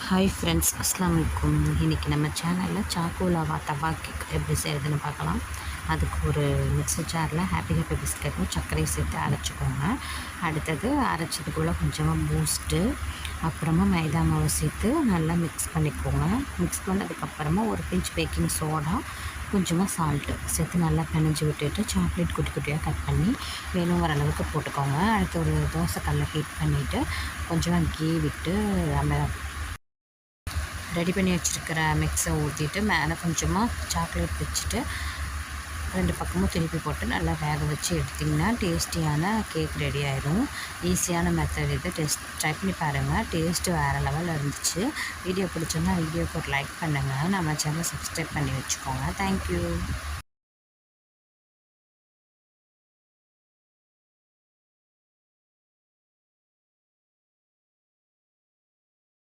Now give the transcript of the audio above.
Hi friends, அஸ்ஸலாமு அலைக்கும். இன்றைக்கி நம்ம சேனலில் சாக்கோலாவா தவா கேக் எப்படி செய்கிறதுன்னு பார்க்கலாம். அதுக்கு ஒரு மிக்ஸர் ஜாரில் ஹாப்பி பிஸ்கட்டும் சர்க்கரையும் சேர்த்து அரைச்சிக்கோங்க. அடுத்தது அரைச்சதுக்குள்ளே கொஞ்சமாக பூஸ்ட்டு, அப்புறமா மைதா மாவு சேர்த்து நல்லா மிக்ஸ் பண்ணிக்கோங்க. மிக்ஸ் பண்ணதுக்கப்புறமா ஒரு பிஞ்ச் பேக்கிங் சோடா, கொஞ்சமாக சால்ட்டு சேர்த்து நல்லா பிணைஞ்சி விட்டுட்டு சாக்லேட் குட்டி குட்டியாக கட் பண்ணி வேணுங்கிற அளவுக்கு போட்டுக்கோங்க. அடுத்து ஒரு தோசைக்கல்லை ஹீட் பண்ணிவிட்டு கொஞ்சமாக கீ விட்டு அந்த ரெடி பண்ணி வச்சுருக்கிற மிக்ஸை ஊற்றிட்டு மேலே கொஞ்சமாக சாக்லேட் வச்சுட்டு 2 பக்கமும் திருப்பி போட்டு நல்லா வேக வச்சு எடுத்திங்கன்னா டேஸ்டியான கேக் ரெடி ஆயிடும். ஈஸியான மெத்தட் இது. ட்ரை பண்ணி பாருங்கள். டேஸ்ட்டு வேறு லெவலில் இருந்துச்சு. வீடியோ பிடிச்சிருந்தா வீடியோக்கு ஒரு லைக் பண்ணுங்கள். நம்ம சேனலை சப்ஸ்கிரைப் பண்ணி வச்சுக்கோங்க. தேங்க்யூ.